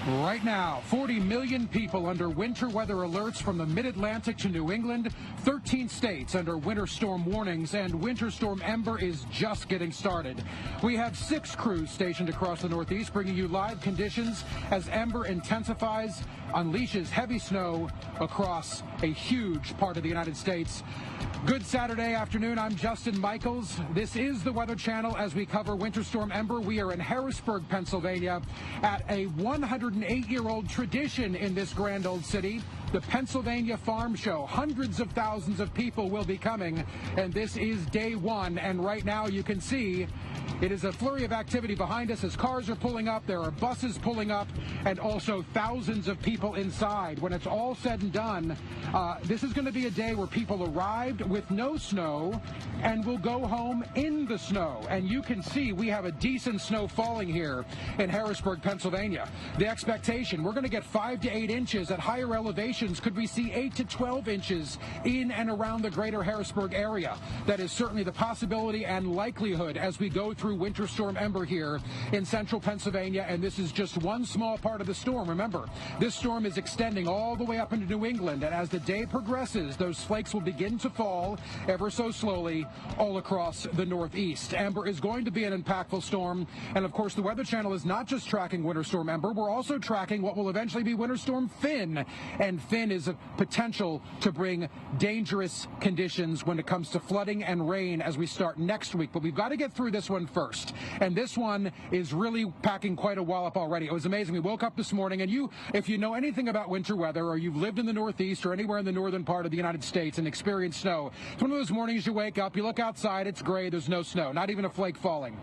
Right now, 40 million people under winter weather alerts from the mid-Atlantic to New England, 13 states under winter storm warnings, and Winter Storm Ember is just getting started. We have 6 crews stationed across the Northeast bringing you live conditions as Ember intensifies, unleashes heavy snow across a huge part of the United States. Good Saturday afternoon. I'm Justin Michaels. This is the Weather Channel as we cover Winter Storm Ember. We are in Harrisburg, Pennsylvania, at a 108-year-old tradition in this grand old city, the Pennsylvania Farm Show. Hundreds of thousands of people will be coming, and this is day one. And right now you can see it is a flurry of activity behind us as cars are pulling up, there are buses pulling up, and also thousands of people inside. When it's all said and done, this is going to be a day where people arrived with no snow and will go home in the snow. And you can see we have a decent snow falling here in Harrisburg, Pennsylvania. The expectation, we're going to get 5 to 8 inches. At higher elevations, could we see 8 to 12 inches in and around the greater Harrisburg area? That is certainly the possibility and likelihood as we go through Winter Storm Ember here in central Pennsylvania, and this is just one small part of the storm. Remember, this storm is extending all the way up into New England, and as the day progresses, those flakes will begin to fall ever so slowly all across the Northeast. Ember is going to be an impactful storm, and of course the Weather Channel is not just tracking Winter Storm Ember, we're also tracking what will eventually be Winter Storm Finn, and Finn is a potential to bring dangerous conditions when it comes to flooding and rain as we start next week. But we've got to get through this one first, and this one is really packing quite a wallop already. It was amazing. We woke up this morning, and if you know anything about winter weather, or you've lived in the Northeast or anywhere in the northern part of the United States and experienced snow, it's one of those mornings you wake up, you look outside, it's gray, there's no snow, not even a flake falling.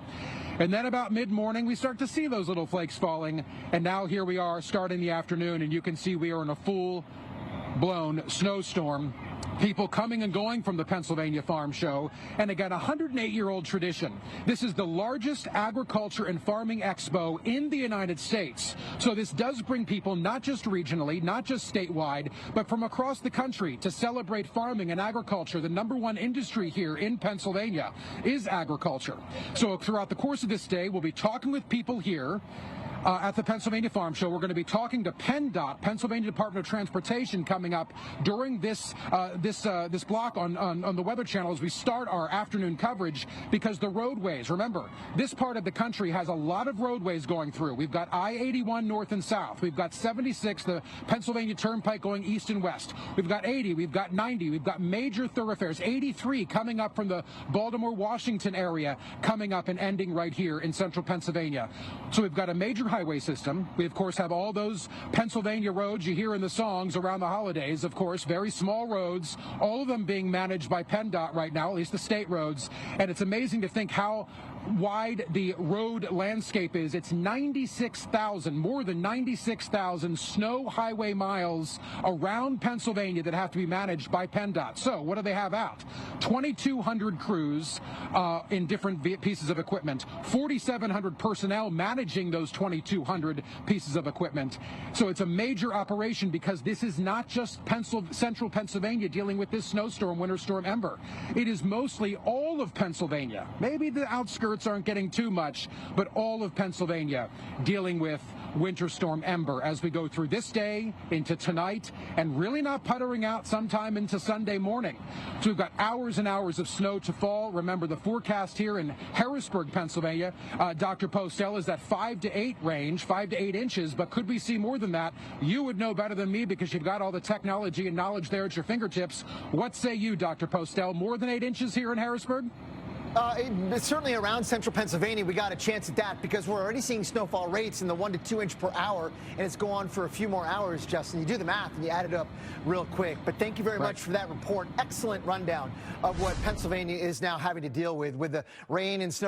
And then about mid-morning, we start to see those little flakes falling, and now here we are starting the afternoon, and you can see we are in a full-blown snowstorm. People coming and going from the Pennsylvania Farm Show, and again, a 108-year-old tradition. This is the largest agriculture and farming expo in the United States. So this does bring people not just regionally, not just statewide, but from across the country to celebrate farming and agriculture. The #1 industry here in Pennsylvania is agriculture. So throughout the course of this day, we'll be talking with people here at the Pennsylvania Farm Show. We're going to be talking to PennDOT, Pennsylvania Department of Transportation, coming up during this block on the Weather Channel as we start our afternoon coverage, because the roadways, remember, this part of the country has a lot of roadways going through. We've got I-81 north and south. We've got 76, the Pennsylvania Turnpike going east and west. We've got 80, we've got 90, we've got major thoroughfares, 83 coming up from the Baltimore-Washington area, coming up and ending right here in central Pennsylvania. So we've got a major highway system. We, of course, have all those Pennsylvania roads you hear in the songs around the holidays, of course, very small roads, all of them being managed by PennDOT right now, at least the state roads. And it's amazing to think how wide the road landscape is. It's 96,000, more than 96,000 snow highway miles around Pennsylvania that have to be managed by PennDOT. So what do they have out? 2,200 crews in different pieces of equipment, 4,700 personnel managing those 2,200 pieces of equipment. So it's a major operation, because this is not just central Pennsylvania dealing with this snowstorm, Winter Storm Ember. It is mostly all of Pennsylvania. Maybe the outskirts aren't getting too much, but all of Pennsylvania dealing with Winter Storm Ember as we go through this day into tonight, and really not puttering out sometime into Sunday morning. So we've got hours and hours of snow to fall. Remember, the forecast here in Harrisburg, Pennsylvania, Dr. Postel, is that 5 to 8 range, 5 to 8 inches, but could we see more than that? You would know better than me, because you've got all the technology and knowledge there at your fingertips. What say you, Dr. Postel? More than 8 inches here in Harrisburg? It's certainly around central Pennsylvania. We got a chance at that, because we're already seeing snowfall rates in the 1 to 2 inch per hour, and it's go on for a few more hours, Justin. You do the math and you add it up real quick. But thank you very much for that report. Excellent rundown of what Pennsylvania is now having to deal with the rain and snow.